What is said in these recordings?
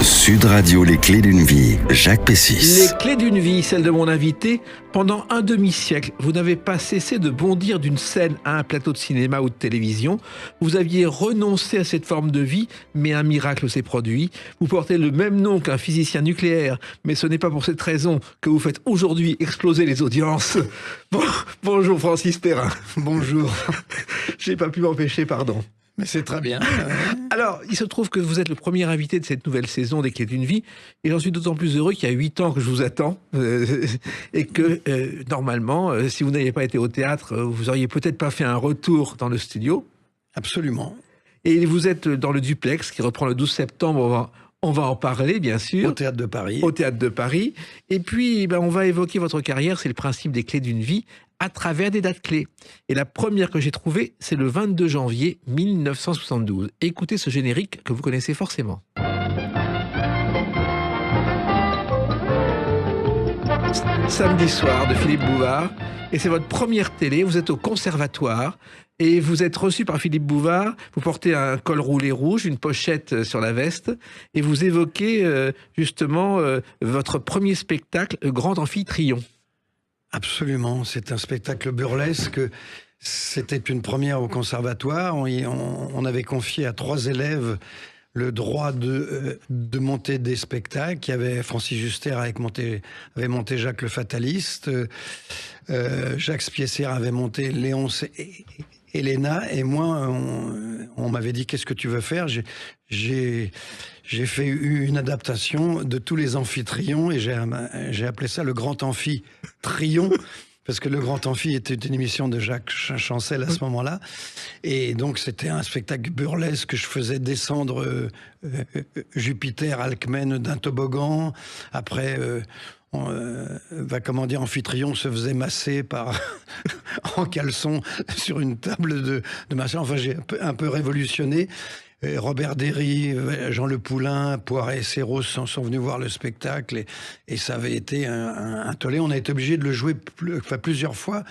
Sud Radio, les clés d'une vie, Jacques Pessis. Les clés d'une vie, celle de mon invité. Pendant un demi-siècle, vous n'avez pas cessé de bondir d'une scène à un plateau de cinéma ou de télévision. Vous aviez renoncé à cette forme de vie, mais un miracle s'est produit. Vous portez le même nom qu'un physicien nucléaire, mais ce n'est pas pour cette raison que vous faites aujourd'hui exploser les audiences. Bonjour Francis Perrin. Bonjour. J'ai pas pu m'empêcher, pardon. Mais c'est très bien. Alors, il se trouve que vous êtes le premier invité de cette nouvelle saison des Clés d'une vie, et j'en suis d'autant plus heureux qu'il y a 8 ans que je vous attends, et que normalement, si vous n'aviez pas été au théâtre, vous auriez peut-être pas fait un retour dans le studio. Absolument. Et vous êtes dans le duplex qui reprend le 12 septembre. On va en parler, bien sûr. Au Théâtre de Paris. Au Théâtre de Paris. Et puis, on va évoquer votre carrière. C'est le principe des Clés d'une vie à travers des dates clés. Et la première que j'ai trouvée, c'est le 22 janvier 1972. Écoutez ce générique que vous connaissez forcément. Samedi soir de Philippe Bouvard. Et c'est votre première télé. Vous êtes au conservatoire. Et vous êtes reçu par Philippe Bouvard, vous portez un col roulé rouge, une pochette sur la veste, et vous évoquez justement votre premier spectacle, Grand Amphitryon. Absolument, c'est un spectacle burlesque. C'était une première au conservatoire. On avait confié à 3 élèves le droit de monter des spectacles. Il y avait Francis Juster avait monté Jacques le Fataliste, Jacques Spiessère avait monté Léonce et Elena, et moi, on m'avait dit qu'est-ce que tu veux faire. J'ai fait une adaptation de tous les Amphitryon, et j'ai appelé ça le Grand Amphitryon, parce que le Grand Amphi était une émission de Jacques Chancel à ce moment-là. Et donc c'était un spectacle burlesque. Je faisais descendre Jupiter Alcmène d'un toboggan. Après, Amphitryon se faisait masser en caleçon sur une table de massage. Enfin, j'ai un peu révolutionné. Robert Derry, Jean Le Poulain, Poiret et Serros sont venus voir le spectacle, et ça avait été un tollé. On a été obligé de le jouer plusieurs fois,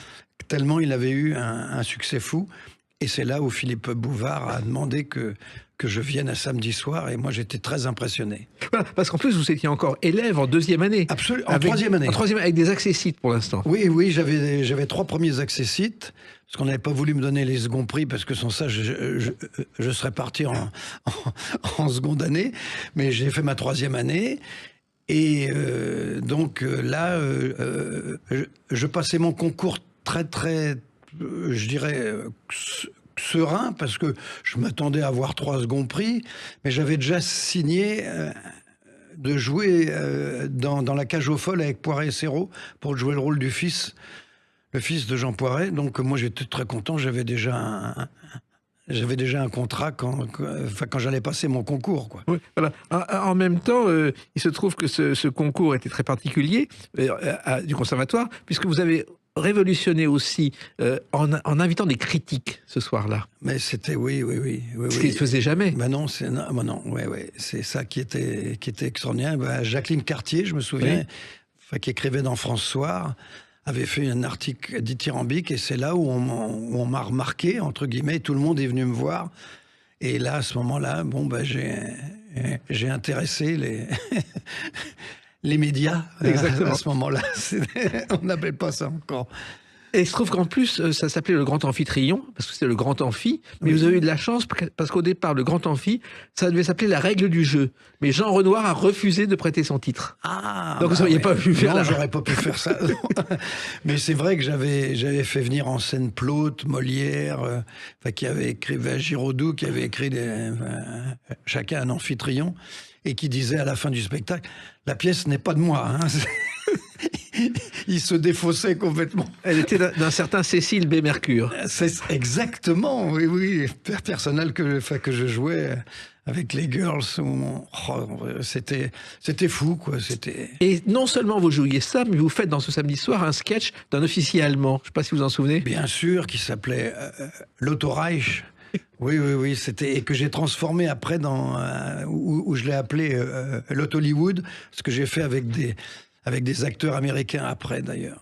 tellement il avait eu un succès fou. Et c'est là où Philippe Bouvard a demandé que je vienne à Samedi soir, et moi j'étais très impressionné. Voilà, parce qu'en plus vous étiez encore élève en 2e année. Absolument, en 3e année. En 3e, avec des accessites pour l'instant. Oui, j'avais 3 premiers accessites, parce qu'on n'avait pas voulu me donner les seconds prix, parce que sans ça je serais parti en seconde année, mais j'ai fait ma 3e année. Et donc là, je passais mon concours très, je dirais, serein, parce que je m'attendais à avoir 3 seconds prix, mais j'avais déjà signé de jouer dans La Cage aux folles avec Poiret et Serrault pour jouer le rôle du fils, le fils de Jean Poiret. Donc moi j'étais très content, j'avais déjà un contrat quand j'allais passer mon concours, quoi. Oui, voilà. En même temps, il se trouve que ce concours était très particulier du conservatoire, puisque vous avez révolutionné aussi en invitant des critiques ce soir-là. Mais c'était oui. Ce qu'il ne faisait jamais. Non, c'est ça qui était extraordinaire. Jacqueline Cartier, je me souviens, qui écrivait dans France Soir, avait fait un article dithyrambique, et c'est là où on m'a remarqué, entre guillemets, tout le monde est venu me voir. Et là, à ce moment-là, j'ai intéressé les médias. Exactement. À ce moment-là. On n'appelle pas ça encore. Et il se trouve qu'en plus, ça s'appelait le Grand Amphitryon, parce que c'était le Grand Amphi, mais vous avez eu de la chance, parce qu'au départ, le Grand Amphi, ça devait s'appeler La Règle du jeu. Mais Jean Renoir a refusé de prêter son titre. Donc vous n'auriez pas pu faire ça. Non, j'aurais pas pu faire ça. Mais c'est vrai que j'avais fait venir en scène Plaute, Molière, qui avait écrit Giraudoux, qui avait écrit chacun un Amphitryon, et qui disait à la fin du spectacle, la pièce n'est pas de moi, hein. Il se défaussait complètement. Elle était d'un certain Cécile B. Mercure. C'est exactement, oui. Personnel que je jouais avec les girls. C'était fou, quoi. Et non seulement vous jouiez ça, mais vous faites dans ce Samedi soir un sketch d'un officier allemand. Je ne sais pas si vous en souvenez. Bien sûr, qui s'appelait l'Otto Reich. Oui, c'était, et que j'ai transformé après où je l'ai appelé l'Hollywood, ce que j'ai fait avec des acteurs américains après, d'ailleurs.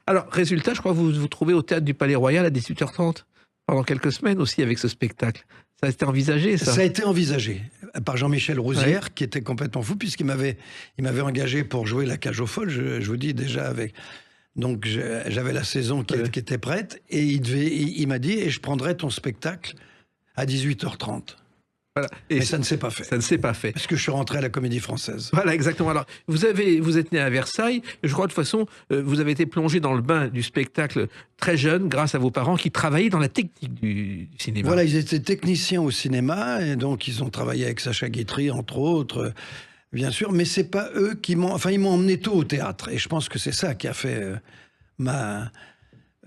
Alors, résultat, je crois que vous vous trouvez au Théâtre du Palais Royal à 18h30 pendant quelques semaines aussi avec ce spectacle. Ça a été envisagé, ça? Ça a été envisagé. par Jean-Michel Rouzière, qui était complètement fou, puisqu'il m'avait engagé pour jouer La Cage aux Folles, je vous dis déjà avec... Donc j'avais la saison qui était prête, et il m'a dit, et je prendrai ton spectacle à 18h30. Voilà. Mais ça ne s'est pas fait. Ça ne s'est pas fait. Parce que je suis rentré à la Comédie Française. Voilà, exactement. Alors, vous êtes né à Versailles. Je crois de toute façon, vous avez été plongé dans le bain du spectacle très jeune, grâce à vos parents qui travaillaient dans la technique du cinéma. Voilà, ils étaient techniciens au cinéma, et donc ils ont travaillé avec Sacha Guitry, entre autres, bien sûr. Mais c'est pas eux qui m'ont... Enfin, ils m'ont emmené tôt au théâtre. Et je pense que c'est ça qui a fait ma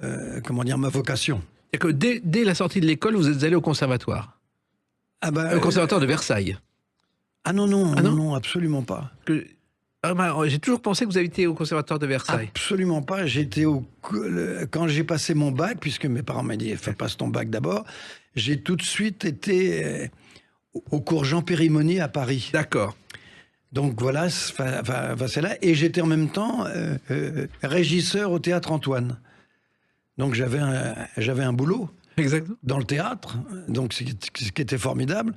vocation. C'est que dès la sortie de l'école, vous êtes allé au conservatoire. Ah bah, Au conservatoire de Versailles. Ah non, absolument pas. J'ai toujours pensé que vous avez été au conservatoire de Versailles. Absolument pas. Quand j'ai passé mon bac, puisque mes parents m'ont dit passe ton bac d'abord, j'ai tout de suite été au cours Jean Périmoni à Paris. D'accord. Donc voilà, c'est là. Et j'étais en même temps régisseur au Théâtre Antoine. Donc j'avais un boulot. Exactement. Dans le théâtre, donc ce qui était formidable.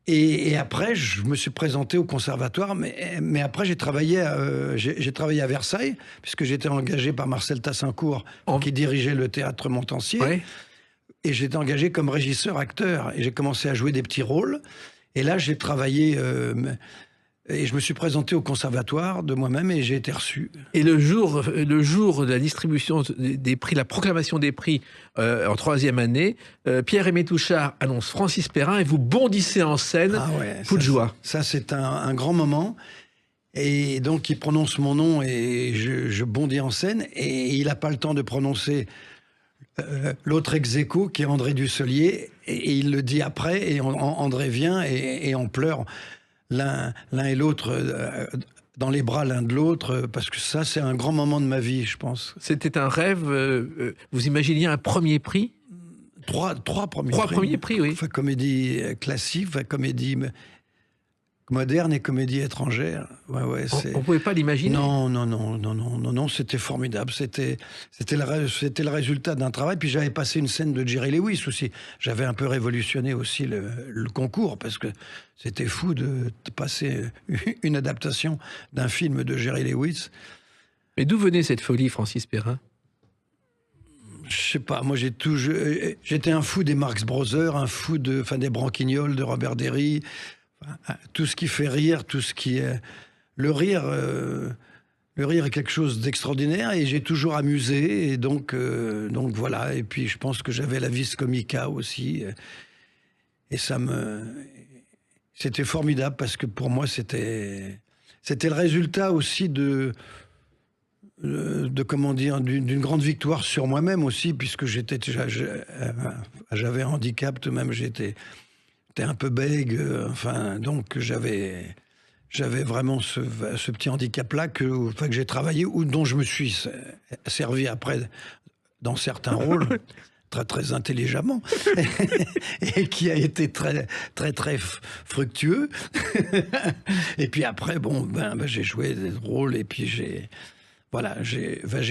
Et après, je me suis présenté au conservatoire, mais après, j'ai travaillé à Versailles, puisque j'étais engagé par Marcel Tassincourt, qui dirigeait le théâtre Montansier. Ouais. Et j'étais engagé comme régisseur-acteur. Et j'ai commencé à jouer des petits rôles. Et là, j'ai travaillé... et je me suis présenté au conservatoire de moi-même et j'ai été reçu. Et le jour de la distribution des prix, la proclamation des prix en 3e année, Pierre-Aimé Touchard annonce Francis Perrin et vous bondissez en scène, coup de joie. Ça, c'est un grand moment. Et donc, il prononce mon nom et je bondis en scène. Et il n'a pas le temps de prononcer l'autre ex-aequo, qui est André Dusselier. Et il le dit après, et André vient et on pleure. L'un et l'autre dans les bras l'un de l'autre, parce que ça, c'est un grand moment de ma vie, je pense. C'était un rêve. Vous imaginiez un premier prix? Trois premiers prix, oui. Enfin, comédie classique, enfin, comédie moderne et comédie étrangère. Ouais, on ne pouvait pas l'imaginer? Non, c'était formidable. C'était le résultat d'un travail. Puis j'avais passé une scène de Jerry Lewis aussi. J'avais un peu révolutionné aussi le concours, parce que c'était fou de passer une adaptation d'un film de Jerry Lewis. Mais d'où venait cette folie, Francis Perrin? Je sais pas, moi j'étais un fou des Marx Brothers, un fou des Branquignoles, de Robert Derry. Tout ce qui fait rire, tout ce qui est... Le rire est quelque chose d'extraordinaire et j'ai toujours amusé. Et donc voilà. Et puis je pense que j'avais la vis comica aussi. Et c'était formidable parce que pour moi, c'était le résultat aussi comment dire, d'une grande victoire sur moi-même aussi, puisque j'avais un handicap tout de même, j'étais un peu bègue, donc j'avais vraiment ce petit handicap-là que j'ai travaillé, ou dont je me suis servi après dans certains rôles, très, très intelligemment, et qui a été très, très, très fructueux. Et puis après, j'ai joué des rôles, et puis j'ai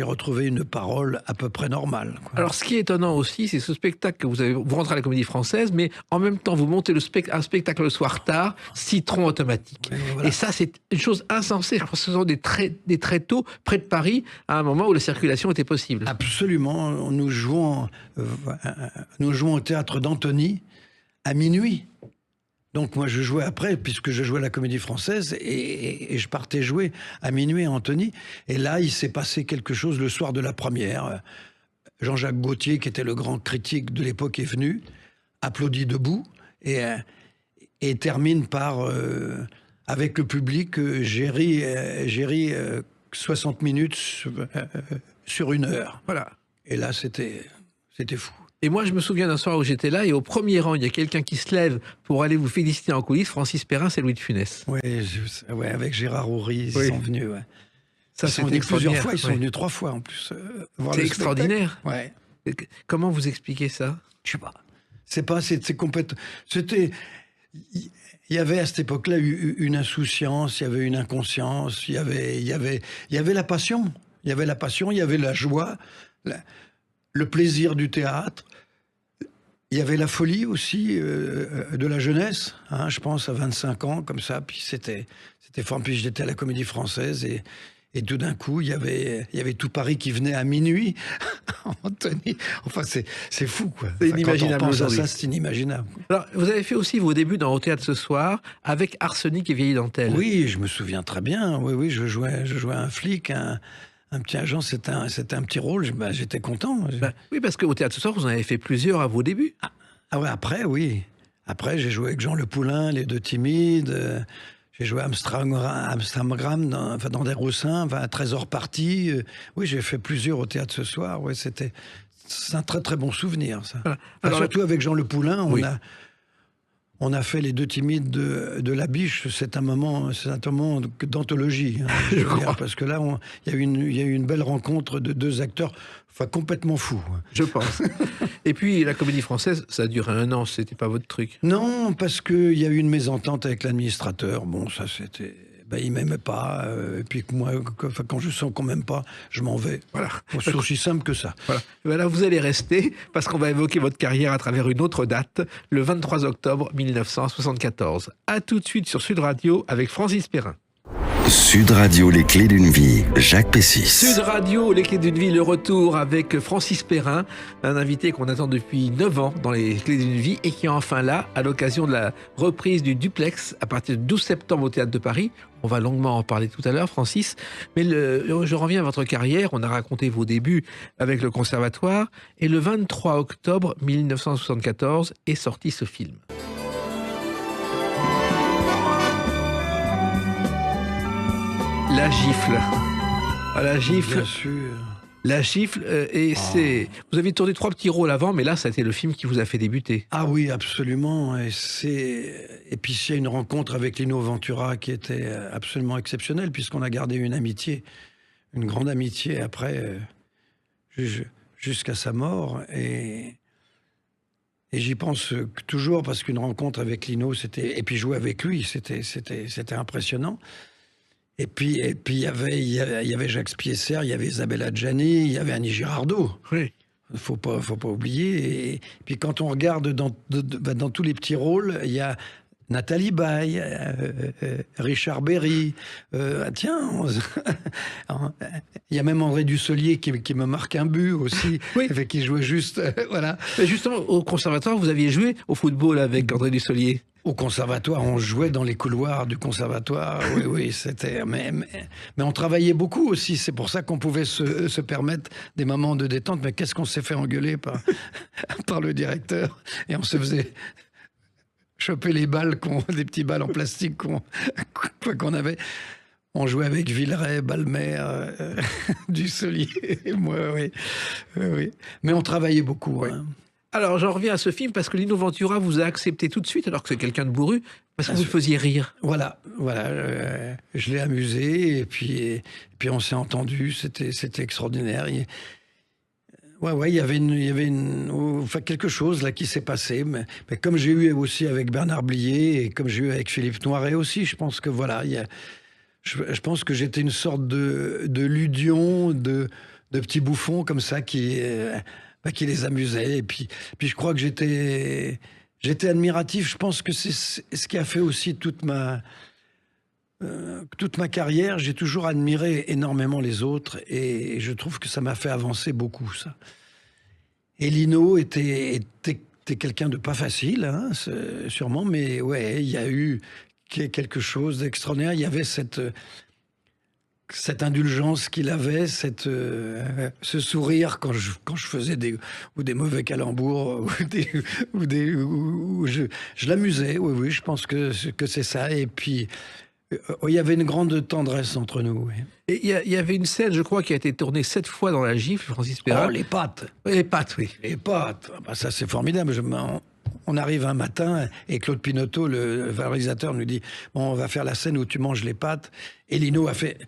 retrouvé une parole à peu près normale, quoi. Alors, ce qui est étonnant aussi, c'est ce spectacle que vous rentrez à la Comédie Française, mais en même temps, vous montez un spectacle le soir tard, Citron automatique. Oui, voilà. Et ça, c'est une chose insensée. Je pense que ce sont des tréteaux près de Paris, à un moment où la circulation était possible. Absolument. Nous jouons au théâtre d'Antony à minuit. Donc moi je jouais après, puisque je jouais à la Comédie Française, et je partais jouer à minuit à Antony. Et là, il s'est passé quelque chose le soir de la première. Jean-Jacques Gaultier, qui était le grand critique de l'époque, est venu, applaudit debout, et termine par, avec le public, j'ai ri 60 minutes sur 1 heure. Voilà. Et là, c'était fou. Et moi, je me souviens d'un soir où j'étais là, et au premier rang, il y a quelqu'un qui se lève pour aller vous féliciter en coulisses. Francis Perrin, c'est Louis de Funès. Oui, avec Gérard Houry, ils sont venus. Ouais. Ça, ils sont venus plusieurs fois, ils sont venus 3 fois en plus. C'est extraordinaire. Ouais. Comment vous expliquez ça? Je sais pas. C'est complètement... Il y avait à cette époque-là une insouciance, il y avait une inconscience, il y avait la passion. Il y avait la passion, il y avait la joie, le plaisir du théâtre, Il y avait la folie aussi de la jeunesse, hein, je pense à 25 ans, comme ça. Puis c'était fort. Puis j'étais à la Comédie Française et tout d'un coup, il y avait tout Paris qui venait à minuit. Anthony, enfin, c'est fou, quoi. C'est Enfin, inimaginable quand on pense à aujourd'hui. ça, c'est inimaginable. Alors, vous avez fait aussi vos débuts dans Au Théâtre ce soir avec Arsenic et Vieille Dentelle. Oui, je me souviens très bien. Oui, je jouais un flic, un petit agent. C'était un petit rôle. J'étais content. Oui, parce qu'au Théâtre ce soir, vous en avez fait plusieurs à vos débuts. Ah ouais, après, oui. Après, j'ai joué avec Jean Le Poulain, Les Deux Timides. J'ai joué à Amsterdam dans des Roussins, à Trésor Parti. Oui, j'ai fait plusieurs au Théâtre ce soir. Ouais, c'est un très très bon souvenir, ça. Voilà. Enfin, Alors, surtout avec Jean Le Poulain, Oui. on a fait Les Deux Timides de La Biche. C'est un moment d'anthologie, hein, je veux dire, parce que là, il y a eu une belle rencontre de deux acteurs, enfin complètement fous. je pense. Et puis, la Comédie Française, ça a duré 1 an, c'était pas votre truc. Non, parce qu'il y a eu une mésentente avec l'administrateur. Bon, ça c'était... il m'aimait pas. Et puis que moi, quand je sens qu'on m'aime pas, je m'en vais. Voilà. Bon, c'est aussi simple que ça. Voilà. Et ben là, vous allez rester, parce qu'on va évoquer votre carrière à travers une autre date, le 23 octobre 1974. À tout de suite sur Sud Radio avec Francis Perrin. Sud Radio, les clés d'une vie, Jacques Pessis. Sud Radio, les clés d'une vie, le retour avec Francis Perrin, un invité qu'on attend depuis 9 ans dans les clés d'une vie et qui est enfin là à l'occasion de la reprise du Duplex à partir du 12 septembre au Théâtre de Paris. On va longuement en parler tout à l'heure, Francis. Mais je reviens à votre carrière. On a raconté vos débuts avec le Conservatoire et le 23 octobre 1974 est sorti ce film. La gifle. Ah, la gifle. Bien sûr. La gifle, c'est. Vous avez tourné 3 petits rôles avant, mais là, ça a été le film qui vous a fait débuter. Ah oui, absolument. Et puis il y a une rencontre avec Lino Ventura qui était absolument exceptionnelle, puisqu'on a gardé une amitié, une grande amitié après, jusqu'à sa mort. Et j'y pense toujours, parce qu'une rencontre avec Lino, et puis jouer avec lui, c'était impressionnant. Et puis il y avait Jacques Spiesser, il y avait Isabelle Adjani, il y avait Annie Girardot. Oui. Faut pas oublier. Et puis quand on regarde dans tous les petits rôles, il y a Nathalie Baye, Richard Berry. Tiens, il y a même André Dussolier qui me marque un but aussi, Oui. avec qui jouait juste. Voilà. Mais justement, au Conservatoire, vous aviez joué au football avec André Dussolier. Au conservatoire, on jouait dans les couloirs du conservatoire. Oui, c'était. Mais on travaillait beaucoup aussi. C'est pour ça qu'on pouvait se permettre des moments de détente. Mais qu'est-ce qu'on s'est fait engueuler par le directeur, et on se faisait choper les balles, des petits balles en plastique qu'on avait. On jouait avec Villeray, Balmer, Dussolier, et moi, oui. Mais on travaillait beaucoup. Oui. Hein. Alors, j'en reviens à ce film parce que Lino Ventura vous a accepté tout de suite, alors que c'est quelqu'un de bourru, parce que vous le faisiez rire. Voilà. Je l'ai amusé, et puis on s'est entendu. C'était extraordinaire. Il y avait enfin, quelque chose là qui s'est passé. Mais comme j'ai eu aussi avec Bernard Blier, et comme j'ai eu avec Philippe Noiret aussi, je pense que voilà, je pense que j'étais une sorte de Ludion, de petit bouffon comme ça qui les amusait. Et puis je crois que j'étais admiratif. Je pense que c'est ce qui a fait aussi toute ma carrière. J'ai toujours admiré énormément les autres, et je trouve que ça m'a fait avancer beaucoup, ça. Et Lino était quelqu'un de pas facile, hein, sûrement, mais ouais, il y a eu quelque chose d'extraordinaire. Il y avait cette indulgence qu'il avait, ce sourire quand je faisais des mauvais calembours, où je l'amusais. Oui, je pense que c'est ça. Et puis, il y avait une grande tendresse entre nous. Oui. Et il y avait une scène, je crois, qui a été tournée 7 fois dans La Gifle, Francis Perrin. Oh, les pattes. Les pattes, oui. Les pattes. Ah bah ça, c'est formidable. On arrive un matin et Claude Pinoteau, le réalisateur, nous dit « Bon, on va faire la scène où tu manges les pattes. » Et Lino a fait...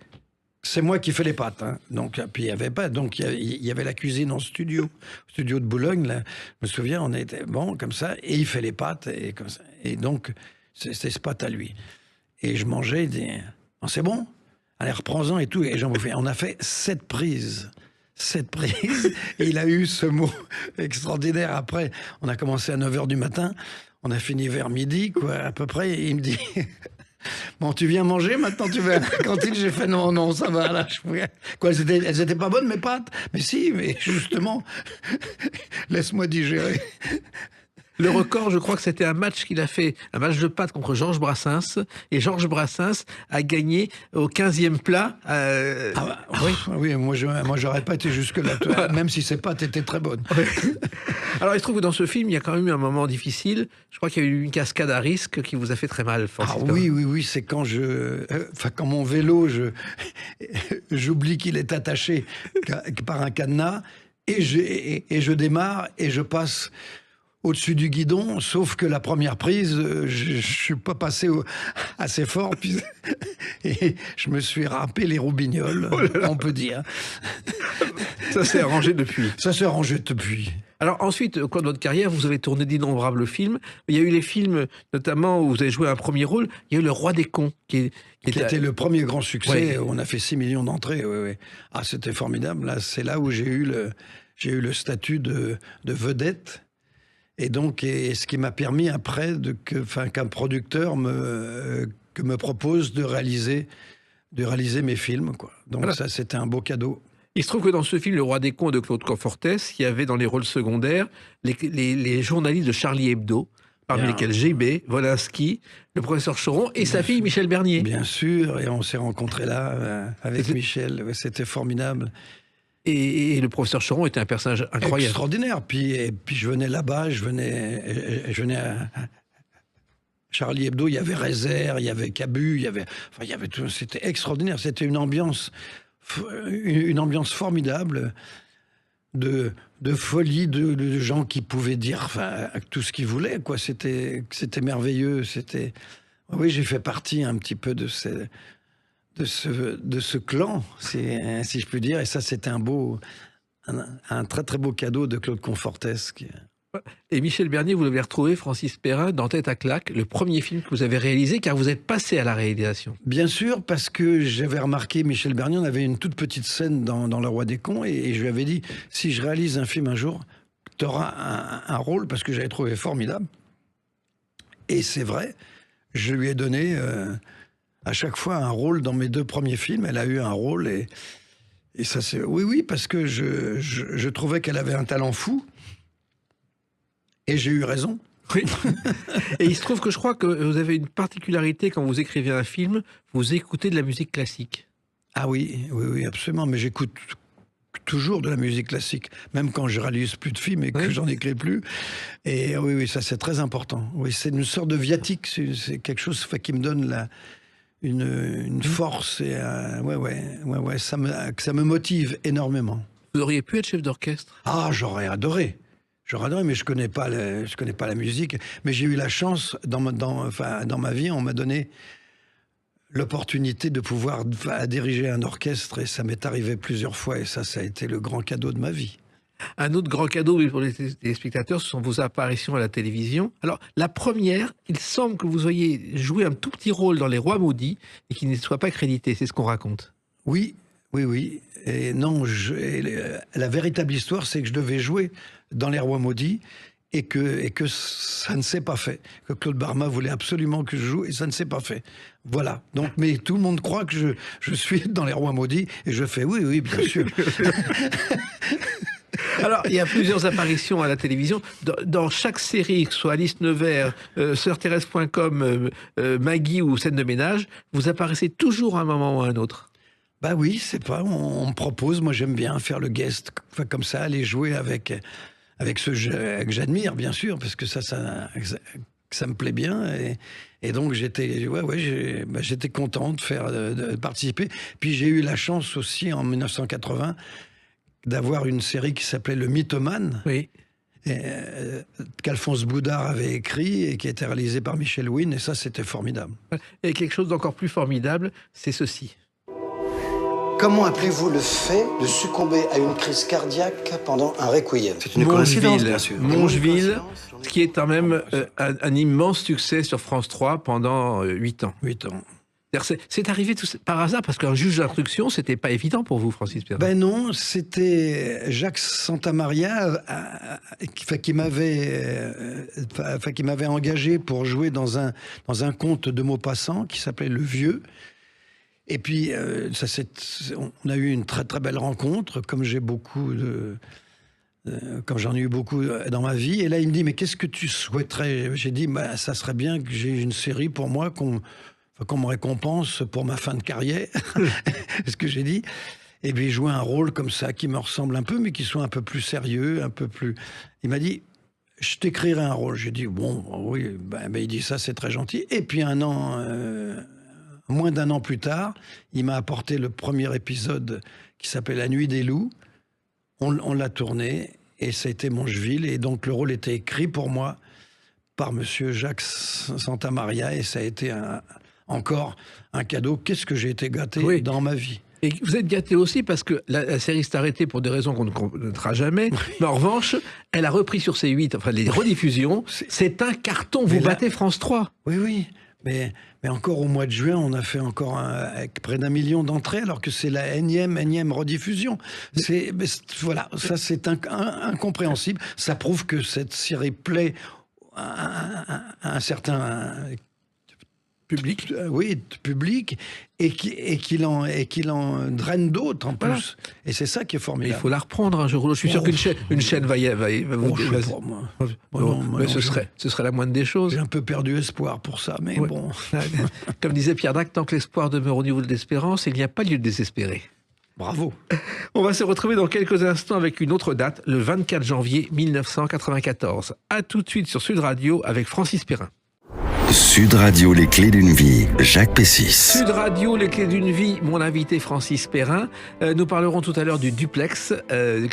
C'est moi qui fais les pâtes, hein. Donc, puis il y avait pas. Donc il y avait la cuisine en studio de Boulogne. Là, je me souviens, on était bon comme ça, et il fait les pâtes et comme ça. Et donc c'est ce pâte à lui. Et je mangeais, il dit oh, c'est bon, allez reprends-en et tout. Et j'en fais. On a fait 7 prises 7 prises. Et il a eu ce mot extraordinaire. Après, on a commencé à 9h du matin. On a fini vers midi, quoi, à peu près. Et il me dit... Bon, tu viens manger, maintenant tu vas à la cantine. J'ai fait non, ça va, là. Quoi, elles étaient pas bonnes, mes pâtes? Mais si, mais justement, laisse-moi digérer. Le record, je crois que c'était un match qu'il a fait, un match de pâtes contre Georges Brassens. Et Georges Brassens a gagné au 15e plat. Oui, moi j'aurais pas été jusque-là, voilà. Même si ces pâtes étaient très bonnes. Ouais. Alors, il se trouve que dans ce film, il y a quand même eu un moment difficile. Je crois qu'il y a eu une cascade à risque qui vous a fait très mal, Francis. Ah oui, c'est quand quand mon vélo, j'oublie qu'il est attaché par un cadenas et je démarre et je passe au-dessus du guidon, sauf que la première prise, je suis pas passé assez fort, puis, et je me suis râpé les roubignoles, on peut dire. Ça s'est arrangé depuis. Ça s'est arrangé depuis. Alors ensuite, au cours de votre carrière, vous avez tourné d'innombrables films. Il y a eu les films, notamment, où vous avez joué un premier rôle. Il y a eu Le Roi des cons, qui était le premier grand succès. Ouais. On a fait 6 millions d'entrées. Ouais. Ah, c'était formidable. Là, c'est là où j'ai eu le statut de vedette. Et donc, ce qui m'a permis après qu'un producteur me propose de réaliser mes films, quoi. Donc voilà. Ça, c'était un beau cadeau. Il se trouve que dans ce film, Le Roi des cons de Claude Confortès, il y avait dans les rôles secondaires les journalistes de Charlie Hebdo, parmi lesquels GB, Wolinski, le professeur Choron et sa fille Michel Bernier. Bien sûr, et on s'est rencontrés là avec Michel. C'était formidable. Et le professeur Choron était un personnage incroyable. Extraordinaire. Puis je venais là-bas, je venais à Charlie Hebdo, il y avait Rézère, il y avait Cabu, il y avait tout. C'était extraordinaire. C'était une ambiance formidable de folie, de gens qui pouvaient dire tout ce qu'ils voulaient, quoi. C'était merveilleux. Oui, j'ai fait partie un petit peu de ce clan, si je puis dire. Et ça, c'était un très très beau cadeau de Claude Confortès. Et Michel Bernier, vous l'avez retrouvé, Francis Perrin, dans Tête à claque, le premier film que vous avez réalisé, car vous êtes passé à la réalisation. Bien sûr, parce que j'avais remarqué, Michel Bernier, on avait une toute petite scène dans Le Roi des cons, et je lui avais dit, si je réalise un film un jour, tu auras un rôle, parce que j'avais trouvé formidable. Et c'est vrai, je lui ai donné à chaque fois un rôle dans mes 2 premiers films. Elle a eu un rôle, et ça c'est... Oui, parce que je trouvais qu'elle avait un talent fou. Et j'ai eu raison. Oui. Et il se trouve que je crois que vous avez une particularité quand vous écrivez un film, vous écoutez de la musique classique. Ah oui, absolument. Mais j'écoute toujours de la musique classique, même quand je réalise plus de films et que j'en écris plus. Et oui, ça c'est très important. Oui, c'est une sorte de viatique. C'est quelque chose qui me donne une force. Et ça me motive énormément. Vous auriez pu être chef d'orchestre? Ah, j'aurais adoré, mais je connais pas la musique. Mais j'ai eu la chance dans ma vie, on m'a donné l'opportunité de pouvoir diriger un orchestre, et ça m'est arrivé plusieurs fois, et ça a été le grand cadeau de ma vie. Un autre grand cadeau pour les téléspectateurs, ce sont vos apparitions à la télévision. Alors, la première, il semble que vous ayez joué un tout petit rôle dans Les Rois maudits et qu'il ne soit pas crédité, c'est ce qu'on raconte. Oui. Et non, la véritable histoire, c'est que je devais jouer dans Les Rois maudits et que ça ne s'est pas fait. Que Claude Barma voulait absolument que je joue et ça ne s'est pas fait. Voilà. Donc, mais tout le monde croit que je suis dans Les Rois maudits et je fais oui, bien sûr. Alors, il y a plusieurs apparitions à la télévision. Dans chaque série, que ce soit Alice Nevers, Sœur-Thérèse.com, Maggie ou Scène de ménage, vous apparaissez toujours à un moment ou à un autre. Bah oui, c'est pas, on me propose, moi j'aime bien faire le guest, comme ça, aller jouer avec ceux que j'admire, bien sûr, parce que ça me plaît bien. Et donc j'étais content de participer. Puis j'ai eu la chance aussi, en 1980, d'avoir une série qui s'appelait Le Mythomane, oui. Qu'Alphonse Boudard avait écrit et qui a été réalisé par Michel Huynh, et ça c'était formidable. Et quelque chose d'encore plus formidable, c'est ceci. Comment appelez-vous le fait de succomber à une crise cardiaque pendant un requiem? C'est une coïncidence, bien sûr. Mongeville, qui est quand même un immense succès sur France 3 pendant 8 ans. 8 ans. C'est arrivé par hasard, parce qu'un juge d'instruction, c'était pas évident pour vous, Francis Perrin. Ben non, c'était Jacques Santamaria qui m'avait engagé pour jouer dans un conte de Maupassant qui s'appelait Le Vieux. Et puis, on a eu une très très belle rencontre, comme j'en ai eu beaucoup dans ma vie. Et là, il me dit, mais qu'est-ce que tu souhaiterais? J'ai dit, ça serait bien que j'ai une série pour moi, qu'on me récompense pour ma fin de carrière. C'est ce que j'ai dit. Et puis, jouer un rôle comme ça, qui me ressemble un peu, mais qui soit un peu plus sérieux, un peu plus... Il m'a dit, je t'écrirai un rôle. J'ai dit, bon, oui. Il dit, ça, c'est très gentil. Et puis, moins d'un an plus tard, il m'a apporté le premier épisode qui s'appelle La Nuit des Loups. On l'a tourné et ça a été Mongeville. Et donc, le rôle était écrit pour moi par monsieur Jacques Santamaria. Et ça a été encore un cadeau. Qu'est-ce que j'ai été gâté dans ma vie. Et vous êtes gâté aussi parce que la série s'est arrêtée pour des raisons qu'on ne connaîtra jamais. Mais en revanche, elle a repris sur C8, enfin les rediffusions. C'est un carton. Vous battez France 3. Oui. Mais encore au mois de juin, on a fait encore avec près d'1 million d'entrées, alors que c'est la énième rediffusion. Voilà, ça c'est incompréhensible. Ça prouve que cette série plaît à un certain public, public, et qu'il en draine d'autres en plus. Voilà. Et c'est ça qui est formidable. Il faut la reprendre un jour. Je suis sûr qu'une chaîne va vous... Ce serait la moindre des choses. J'ai un peu perdu espoir pour ça, mais bon. Comme disait Pierre Dac, tant que l'espoir demeure au niveau de l'espérance, il n'y a pas lieu de désespérer. Bravo. On va se retrouver dans quelques instants avec une autre date, le 24 janvier 1994. À tout de suite sur Sud Radio avec Francis Perrin. Sud Radio, les clés d'une vie, Jacques Pessis. Sud Radio, les clés d'une vie, mon invité Francis Perrin. Nous parlerons tout à l'heure du Duplex,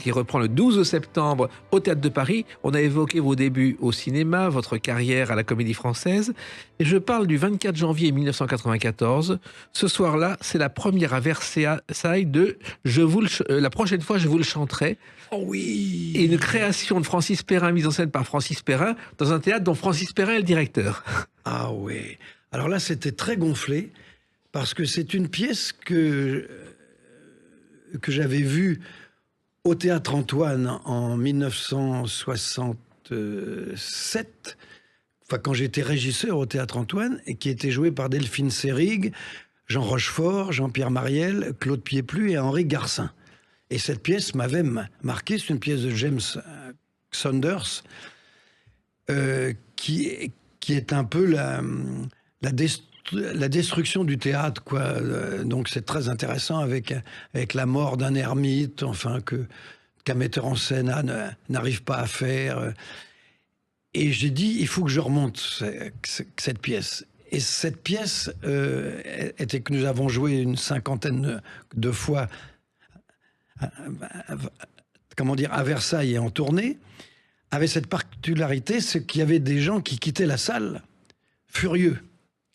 qui reprend le 12 septembre au Théâtre de Paris. On a évoqué vos débuts au cinéma, votre carrière à la Comédie Française. Et je parle du 24 janvier 1994. Ce soir-là, c'est la première à Versailles de La prochaine fois, je vous le chanterai. Oh oui. Et une création de Francis Perrin, mise en scène par Francis Perrin, dans un théâtre dont Francis Perrin est le directeur. Ah oui. Alors là, c'était très gonflé, parce que c'est une pièce que j'avais vue au Théâtre Antoine en 1967, enfin quand j'étais régisseur au Théâtre Antoine, et qui était jouée par Delphine Seyrig, Jean Rochefort, Jean-Pierre Mariel, Claude Pieplu et Henri Garcin. Et cette pièce m'avait marqué. C'est une pièce de James Saunders, qui est un peu la destruction du théâtre, quoi. Donc c'est très intéressant avec la mort d'un ermite, enfin qu'un metteur en scène n'arrive pas à faire. Et j'ai dit, il faut que je remonte cette pièce. Et cette pièce était que nous avons joué une 50aine de fois, à Versailles et en tournée, avait cette particularité, c'est qu'il y avait des gens qui quittaient la salle furieux,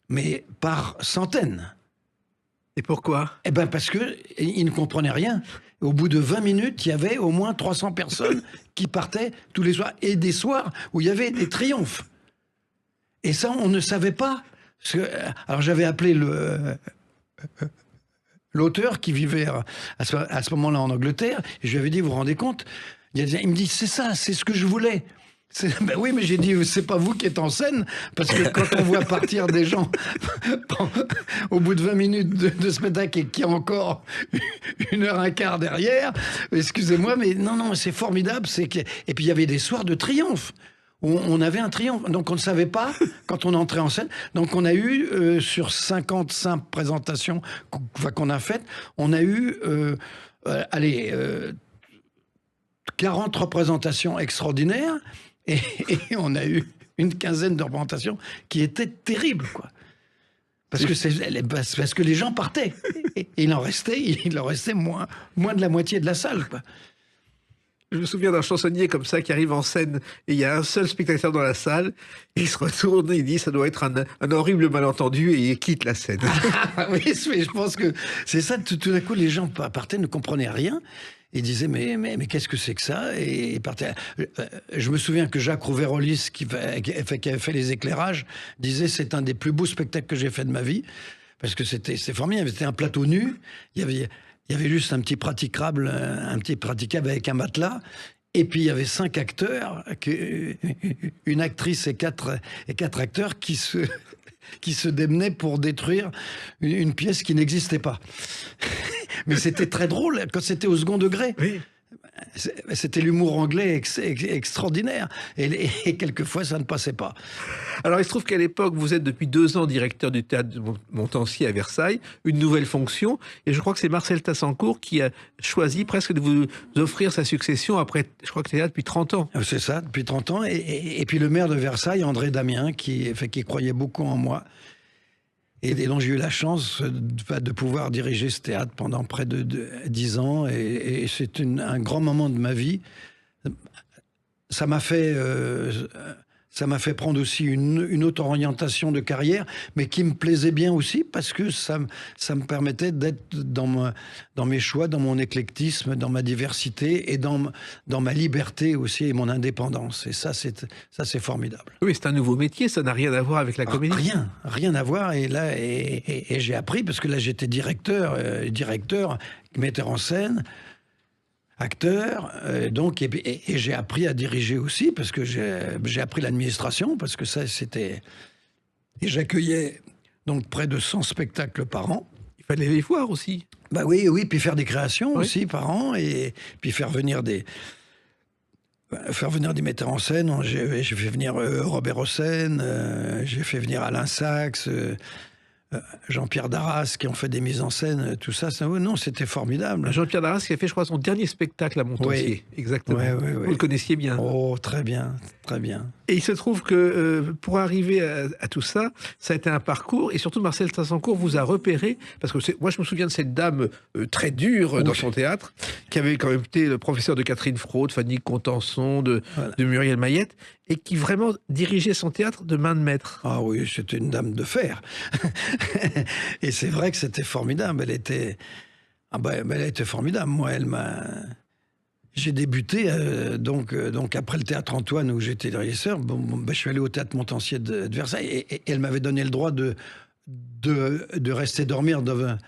mais par centaines. Et pourquoi? Eh bien, parce qu'ils ne comprenaient rien. Au bout de 20 minutes, il y avait au moins 300 personnes qui partaient tous les soirs, et des soirs où il y avait des triomphes. Et ça, on ne savait pas. Alors, j'avais appelé l'auteur qui vivait à ce moment-là en Angleterre, et je lui avais dit, vous vous rendez compte? Il me dit, c'est ça, c'est ce que je voulais. Ben oui, mais j'ai dit, c'est pas vous qui êtes en scène, parce que quand on voit partir des gens au bout de 20 minutes de spectacle et qu'il y a encore 1h15 derrière, excusez-moi, mais non, c'est formidable. Et puis il y avait des soirs de triomphe. On avait un triomphe, donc on ne savait pas quand on entrait en scène. Donc on a eu, sur 55 présentations qu'on a faites, on a eu, 40 représentations extraordinaires, et on a eu une quinzaine de représentations qui étaient terribles, quoi. Parce que les gens partaient, et il en restait moins de la moitié de la salle, quoi. Je me souviens d'un chansonnier comme ça qui arrive en scène et il y a un seul spectateur dans la salle. Il se retourne et il dit ça doit être un horrible malentendu et il quitte la scène. Oui, je pense que c'est ça. Tout d'un coup, les gens partaient, ne comprenaient rien. Ils disaient mais qu'est-ce que c'est que ça? Et ils partaient. Je me souviens que Jacques Rouvérolis, qui avait fait les éclairages, disait c'est un des plus beaux spectacles que j'ai fait de ma vie. parce que c'était formidable. C'était un plateau nu. Il y avait juste un petit praticable avec un matelas. Et puis il y avait 5 acteurs, une actrice et quatre acteurs qui se démenaient pour détruire une pièce qui n'existait pas. Mais c'était très drôle quand c'était au second degré. Oui. C'était l'humour anglais extraordinaire. Et quelquefois, ça ne passait pas. Alors, il se trouve qu'à l'époque, vous êtes depuis 2 ans directeur du théâtre de Montansier à Versailles, une nouvelle fonction. Et je crois que c'est Marcel Tassancourt qui a choisi presque de vous offrir sa succession après, je crois que c'est là depuis 30 ans. C'est ça, depuis 30 ans. Et puis le maire de Versailles, André Damien, qui croyait beaucoup en moi. Et dont j'ai eu la chance de pouvoir diriger ce théâtre pendant près de 10 ans. Et c'est un grand moment de ma vie. Ça m'a fait prendre aussi une autre orientation de carrière, mais qui me plaisait bien aussi, parce que ça me permettait d'être dans mes choix, dans mon éclectisme, dans ma diversité et dans ma liberté aussi et mon indépendance. Et ça, c'est formidable. Oui, c'est un nouveau métier, ça n'a rien à voir avec la comédie. Rien à voir. Et là, et j'ai appris, parce que là, j'étais directeur, metteur en scène, acteur, donc, et j'ai appris à diriger aussi, parce que j'ai appris l'administration, parce que ça, c'était... Et j'accueillais donc près de 100 spectacles par an. Il fallait les voir aussi. Bah oui, puis faire des créations aussi par an, et puis faire venir des metteurs en scène. J'ai fait venir Robert Hossein, j'ai fait venir Alain Sachs, Jean-Pierre Darras, qui ont fait des mises en scène, tout ça. Non, c'était formidable. Jean-Pierre Darras qui a fait, je crois, son dernier spectacle à Montansier. Oui. Exactement. Oui. Vous le connaissiez bien. Oh, très bien, très bien. Et il se trouve que pour arriver à tout ça, ça a été un parcours. Et surtout, Marcel Tassancourt vous a repéré. Parce que moi, je me souviens de cette dame très dure dans son théâtre, qui avait quand même été le professeur de Catherine Fraude, Fanny Contenson, de Muriel Mayette, et qui vraiment dirigeait son théâtre de main de maître. Ah oui, c'était une dame de fer. Et c'est vrai que c'était formidable. Elle était formidable. Moi, j'ai débuté donc après le théâtre Antoine où j'étais le régisseur. Je suis allé au théâtre Montansier de Versailles et elle m'avait donné le droit de rester dormir dans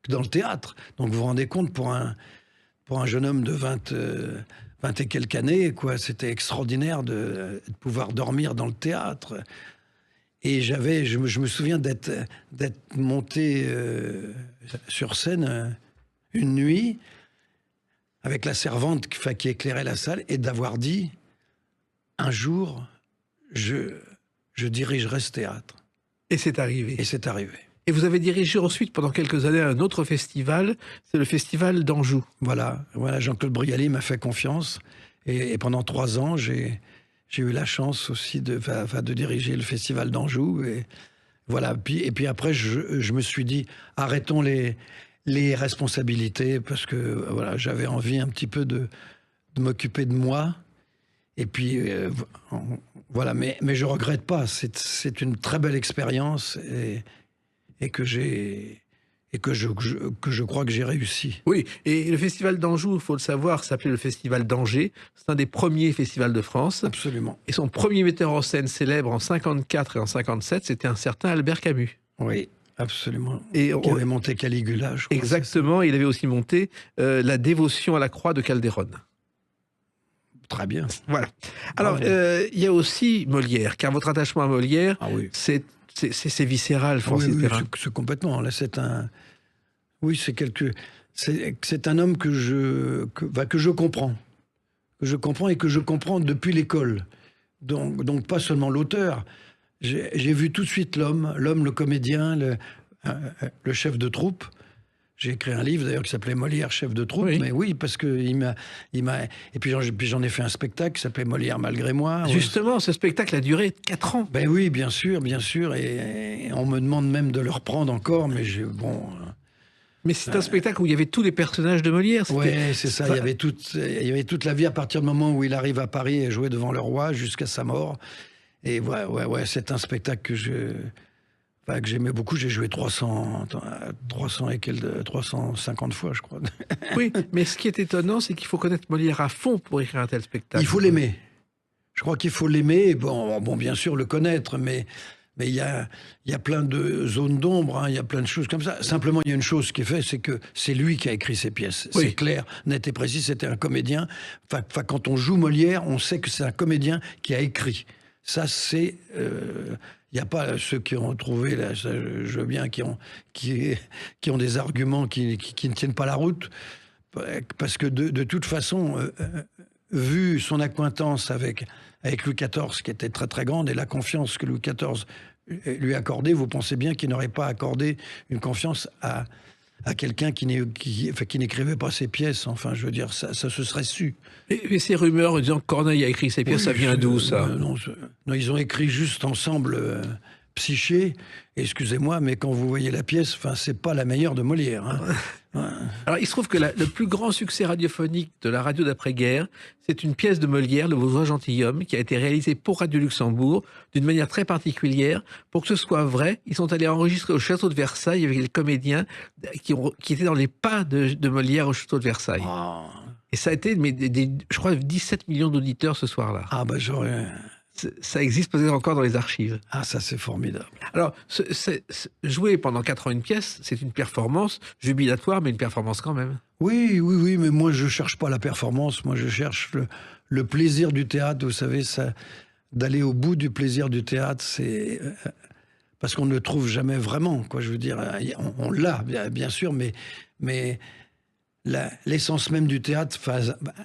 le théâtre. Donc vous vous rendez compte, pour un jeune homme de 20 et quelques années, quoi, c'était extraordinaire de pouvoir dormir dans le théâtre. Et je me souviens d'être monté sur scène une nuit avec la servante qui éclairait la salle, et d'avoir dit, un jour, je dirigerai ce théâtre. Et c'est arrivé. Et c'est arrivé. Et vous avez dirigé ensuite, pendant quelques années, un autre festival, c'est le Festival d'Anjou. Voilà, Jean-Claude Brialy m'a fait confiance. Et pendant 3 ans, j'ai eu la chance aussi de diriger le Festival d'Anjou. Et voilà. Et puis après, je me suis dit, arrêtons les responsabilités, parce que voilà, j'avais envie un petit peu de m'occuper de moi. Et puis voilà, mais je regrette pas. C'est une très belle expérience et que je crois que j'ai réussi. Oui, et le Festival d'Anjou, il faut le savoir, s'appelait le Festival d'Angers. C'est un des premiers festivals de France. Absolument. Et son premier metteur en scène célèbre en 54 et en 57, c'était un certain Albert Camus. Oui, absolument. Et qui avait monté Caligula, je crois. Exactement, il avait aussi monté La dévotion à la croix de Calderon. Très bien. Voilà. Alors, il y a aussi Molière, car votre attachement à Molière, c'est viscéral, oui, c'est complètement. Là, c'est un... Oui, c'est un homme que je comprends. Que je comprends et que je comprends depuis l'école. Donc pas seulement l'auteur. J'ai vu tout de suite l'homme, le comédien, le chef de troupe. J'ai écrit un livre d'ailleurs qui s'appelait Molière, chef de troupe. Oui. Mais oui, parce que il m'a et puis j'en ai fait un spectacle qui s'appelait Molière malgré moi. Justement, ce spectacle a duré 4 ans. Ben oui, bien sûr, et on me demande même de le reprendre encore, mais Mais c'est un spectacle où il y avait tous les personnages de Molière. Oui, c'est ça. Il y avait toute la vie à partir du moment où il arrive à Paris et jouait devant le roi jusqu'à sa mort. Et ouais, c'est un spectacle que j'aimais beaucoup. J'ai joué 350 fois, je crois. Oui, mais ce qui est étonnant, c'est qu'il faut connaître Molière à fond pour écrire un tel spectacle. Il faut l'aimer. Je crois qu'il faut l'aimer. Bon, bien sûr, le connaître, mais Mais il y a plein de zones d'ombre, hein, il y a plein de choses comme ça. Simplement, il y a une chose qui est faite, c'est que c'est lui qui a écrit ces pièces. Oui. C'est clair, net et précis, c'était un comédien. Enfin, quand on joue Molière, on sait que c'est un comédien qui a écrit. Ça, c'est... Il n'y a pas ceux qui ont trouvé, là, ça, je veux bien, qui ont des arguments qui ne tiennent pas la route. Parce que de toute façon, vu son accointance avec Louis XIV, qui était très très grande, et la confiance que Louis XIV lui accordait, vous pensez bien qu'il n'aurait pas accordé une confiance à quelqu'un qui n'écrivait pas ses pièces. Enfin, je veux dire, ça se serait su. Et ces rumeurs en disant que Corneille a écrit ses pièces, ça vient d'où, ça? Non, ils ont écrit juste ensemble Psyché. Excusez-moi, mais quand vous voyez la pièce, enfin, c'est pas la meilleure de Molière. Hein. Ouais. Alors, il se trouve que le plus grand succès radiophonique de la radio d'après-guerre, c'est une pièce de Molière, Le Vaudois gentilhomme, qui a été réalisée pour Radio Luxembourg d'une manière très particulière. Pour que ce soit vrai, ils sont allés enregistrer au château de Versailles avec les comédiens qui étaient dans les pas de Molière au château de Versailles. Oh. Et ça a été, je crois, 17 millions d'auditeurs ce soir-là. Ah, bah j'aurais... Ça existe peut-être encore dans les archives. Ah, ça, c'est formidable. Alors, jouer pendant 4 ans une pièce, c'est une performance jubilatoire, mais une performance quand même. Oui, mais moi, je cherche pas la performance. Moi, je cherche le plaisir du théâtre. Vous savez, d'aller au bout du plaisir du théâtre, c'est... parce qu'on ne le trouve jamais vraiment, quoi. Je veux dire, on l'a, bien sûr, mais l'essence même du théâtre,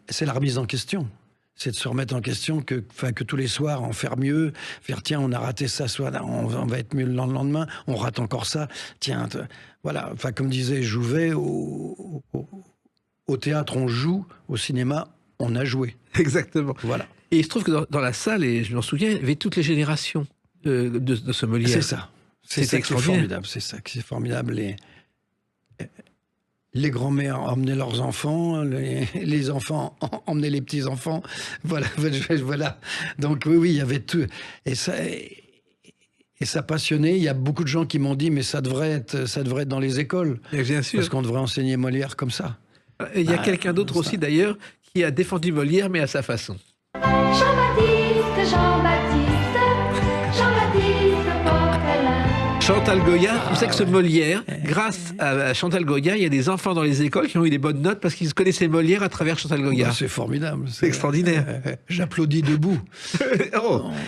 c'est la remise en question. C'est de se remettre en question, que tous les soirs, en faire mieux, faire tiens, on a raté ça, on va être mieux le lendemain, on rate encore ça, tiens, voilà. Enfin, comme disait Jouvet, au théâtre, on joue, au cinéma, on a joué. Exactement. Voilà. Et il se trouve que dans la salle, et je m'en souviens, il y avait toutes les générations de ce Molière. C'est ça. C'est ça qui est formidable. C'est ça qui est formidable. Les grands-mères emmenaient leurs enfants, les enfants emmenaient les petits-enfants. Voilà. Donc oui, il y avait tout. Et ça passionnait. Il y a beaucoup de gens qui m'ont dit, mais ça devrait être dans les écoles. Et bien sûr. Parce qu'on devrait enseigner Molière comme ça. Et il y a quelqu'un d'autre aussi, d'ailleurs, qui a défendu Molière, mais à sa façon. Jean-Baptiste, Poquelin. Chantal Goya, vous savez que ce Molière, grâce à Chantal Goya, il y a des enfants dans les écoles qui ont eu des bonnes notes parce qu'ils connaissaient Molière à travers Chantal Goya. Bah, c'est formidable. C'est extraordinaire. J'applaudis debout.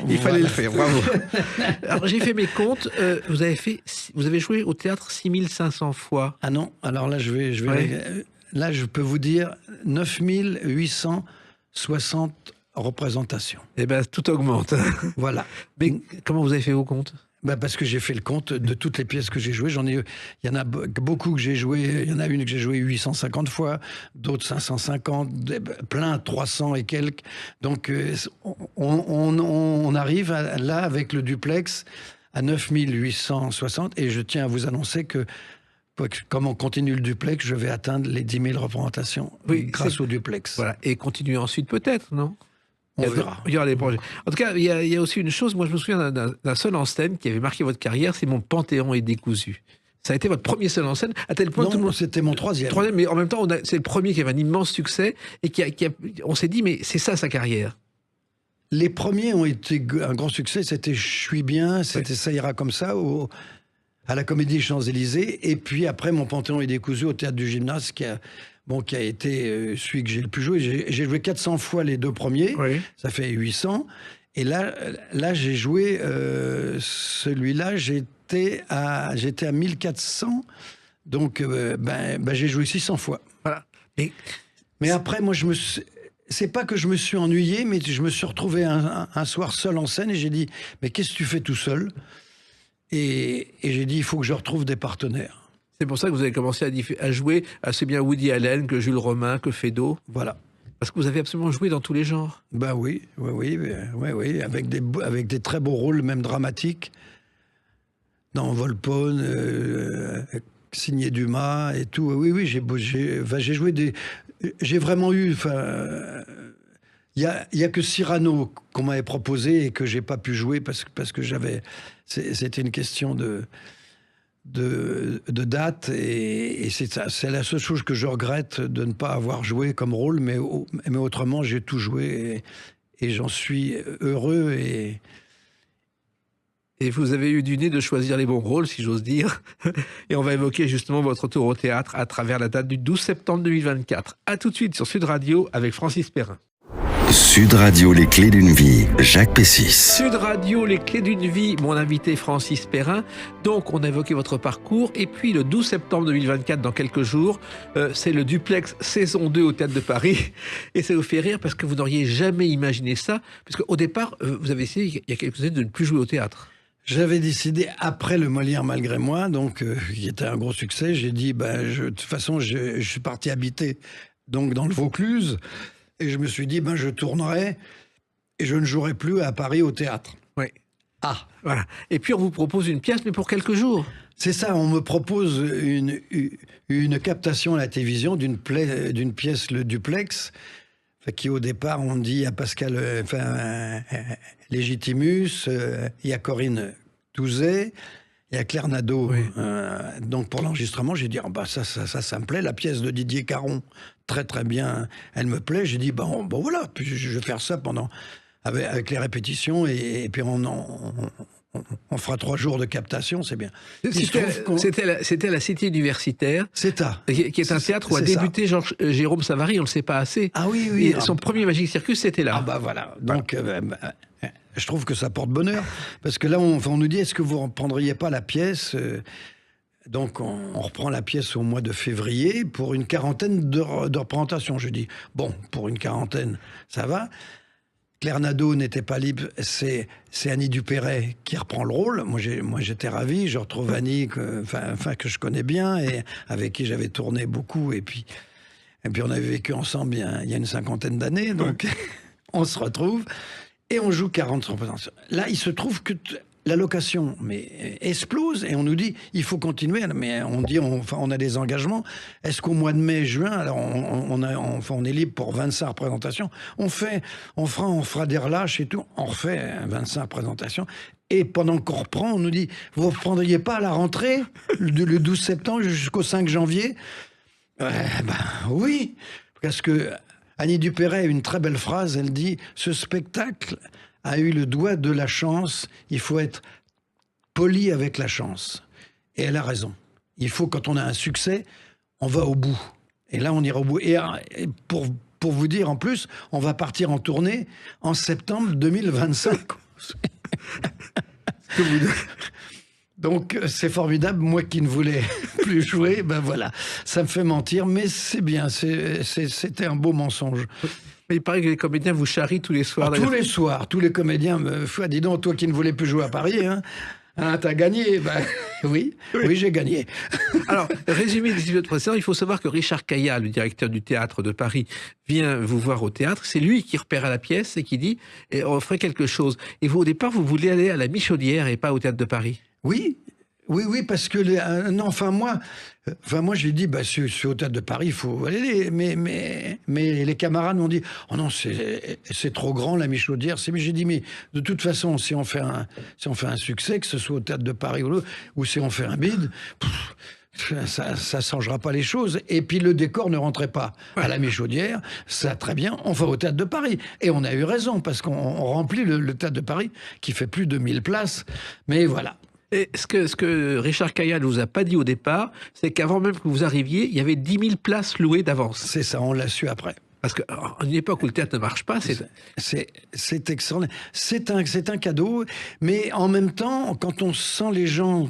Il fallait le faire, bravo. Alors j'ai fait mes comptes, vous avez joué au théâtre 6500 fois. Ah non, alors là Ouais. Là je peux vous dire 9860 représentations. Eh bien, tout augmente. Voilà. Mais comment vous avez fait vos comptes? Bah parce que j'ai fait le compte de toutes les pièces que j'ai jouées. Il y en a beaucoup que j'ai jouées. Il y en a une que j'ai jouée 850 fois, d'autres 550, plein 300 et quelques. Donc on arrive là avec le duplex à 9860 et je tiens à vous annoncer que comme on continue le duplex, je vais atteindre les 10 000 représentations grâce au duplex. Voilà. Et continuer ensuite peut-être, non? On verra. Il y aura des projets. En tout cas, il y a aussi une chose, moi je me souviens d'un seul en scène qui avait marqué votre carrière, c'est Mon Panthéon est décousu. Ça a été votre premier seul en scène, à tel point que tout le monde... c'était mon troisième. Mais en même temps, c'est le premier qui avait un immense succès et on s'est dit, mais c'est ça sa carrière. Les premiers ont été un grand succès, c'était Je suis bien, c'était Ça ira comme ça, à la Comédie Champs-Élysées, et puis après Mon Panthéon est décousu au Théâtre du Gymnase, qui a été celui que j'ai le plus joué. J'ai joué 400 fois les deux premiers, ça fait 800. Et là j'ai joué celui-là, j'étais à 1400, donc j'ai joué 600 fois. Voilà. Mais après, moi, c'est pas que je me suis ennuyé, mais je me suis retrouvé un soir seul en scène et j'ai dit, mais qu'est-ce que tu fais tout seul? Et j'ai dit, il faut que je retrouve des partenaires. C'est pour ça que vous avez commencé à jouer assez bien Woody Allen que Jules Romain, que Feydeau. Voilà. Parce que vous avez absolument joué dans tous les genres. Bah oui, avec des très beaux rôles, même dramatiques. Dans Volpone, signé Dumas et tout. Oui, j'ai joué des... J'ai vraiment eu... Il y a que Cyrano qu'on m'avait proposé et que j'ai pas pu jouer parce que c'était une question de date et c'est la seule chose que je regrette de ne pas avoir joué comme rôle, mais autrement j'ai tout joué et j'en suis heureux et Et vous avez eu du nez de choisir les bons rôles, si j'ose dire. Et on va évoquer justement votre retour au théâtre à travers la date du 12 septembre 2024. À tout de suite sur Sud Radio avec Francis Perrin. Sud Radio, les clés d'une vie, Jacques Pessis. Sud Radio, les clés d'une vie, mon invité Francis Perrin. Donc, on a évoqué votre parcours. Et puis, le 12 septembre 2024, dans quelques jours, c'est le Duplex saison 2 au Théâtre de Paris. Et ça vous fait rire parce que vous n'auriez jamais imaginé ça. Parce qu'au départ, vous avez essayé, il y a quelques années, de ne plus jouer au théâtre. J'avais décidé, après le Molière malgré moi, donc qui était un gros succès, j'ai dit, de toute façon, je suis parti habiter donc, dans le Vaucluse. Et je me suis dit, je tournerai et je ne jouerai plus à Paris au théâtre. Oui. Ah, Voilà. Et puis, on vous propose une pièce, mais pour quelques jours. c'est ça, on me propose une captation à la télévision d'une pièce, le Duplex, qui au départ, on dit à Pascal Légitimus, il y a Corinne Touzet, il y a Claire Nadeau. Oui. Donc pour l'enregistrement, j'ai dit, ça me plaît, la pièce de Didier Caron, très très bien, elle me plaît. J'ai dit, bon voilà, puis je vais faire ça avec les répétitions, et puis on fera 3 jours de captation, c'est bien. C'était la Cité universitaire, C'est ça. qui est un théâtre où a c'est ça. débuté Jérôme Savary, on ne le sait pas assez. Ah oui. Et son premier Magic Circus, c'était là. Voilà. Donc, je trouve que ça porte bonheur. Parce que là, on nous dit, est-ce que vous ne reprendriez pas la pièce Donc, on reprend la pièce au mois de février pour une quarantaine de représentations. Je dis, bon, pour une quarantaine, ça va. Claire Nadeau n'était pas libre, c'est Annie Dupéret qui reprend le rôle. Moi, j'étais ravi. Je retrouve Annie, que je connais bien et avec qui j'avais tourné beaucoup. Et puis on avait vécu ensemble il y a une 50aine d'années. Donc, on se retrouve et on joue 40 représentations. Là, il se trouve que la location explose et on nous dit il faut continuer, mais on a des engagements. Est-ce qu'au mois de mai, juin, alors on est libre pour 25 représentations, on fera des relâches et tout, on refait 25 représentations. Et pendant qu'on reprend, on nous dit vous ne reprendriez pas à la rentrée le 12 septembre jusqu'au 5 janvier Oui, parce que Annie Dupéret a une très belle phrase, elle dit ce spectacle a eu le doigt de la chance, il faut être poli avec la chance. Et elle a raison. Il faut, quand on a un succès, on va au bout. Et là, on ira au bout. Et pour vous dire, en plus, on va partir en tournée en septembre 2025. Donc, c'est formidable. Moi qui ne voulais plus jouer, voilà. Ça me fait mentir, mais c'est bien. C'était un beau mensonge. Mais il paraît que les comédiens vous charrient tous les soirs. Tous les soirs, tous les comédiens me font, dis donc, toi qui ne voulais plus jouer à Paris, t'as gagné. Oui, j'ai gagné. Alors, résumé des épisodes précédents, il faut savoir que Richard Caillat, le directeur du théâtre de Paris, vient vous voir au théâtre. C'est lui qui repère la pièce et qui dit on ferait quelque chose. Et vous, au départ, vous voulez aller à la Michaudière et pas au théâtre de Paris. Oui, parce que moi je lui ai dit, je suis au théâtre de Paris, il faut aller. Mais les camarades m'ont dit, oh non, c'est trop grand la Michaudière. Mais j'ai dit, mais de toute façon, si on fait un succès, que ce soit au théâtre de Paris ou si on fait un bide, ça changera pas les choses. Et puis le décor ne rentrait pas à la Michaudière. Ça, très bien, on va au théâtre de Paris. Et on a eu raison, parce qu'on remplit le théâtre de Paris, qui fait plus de 1000 places. Mais voilà. Et ce que Richard Caillat ne vous a pas dit au départ, c'est qu'avant même que vous arriviez, il y avait 10 000 places louées d'avance. C'est ça, on l'a su après. Parce qu'à une époque où le théâtre ne marche pas, c'est extraordinaire. C'est un cadeau, mais en même temps, quand on sent les gens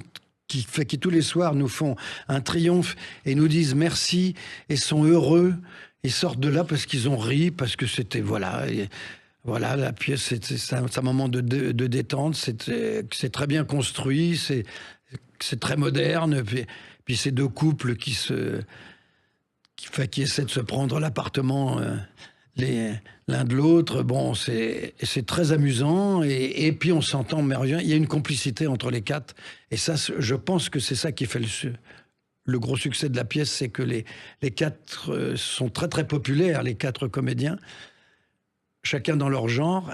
qui tous les soirs nous font un triomphe et nous disent merci et sont heureux, ils sortent de là parce qu'ils ont ri, parce que c'était Voilà, la pièce, c'est un moment de détente, c'est très bien construit, c'est très moderne, puis ces 2 couples qui essaient de se prendre l'appartement l'un de l'autre, bon, c'est très amusant, et puis on s'entend merveilleusement, il y a une complicité entre les 4, et ça, je pense que c'est ça qui fait le gros succès de la pièce, c'est que les 4 sont très très populaires, les 4 comédiens, chacun dans leur genre,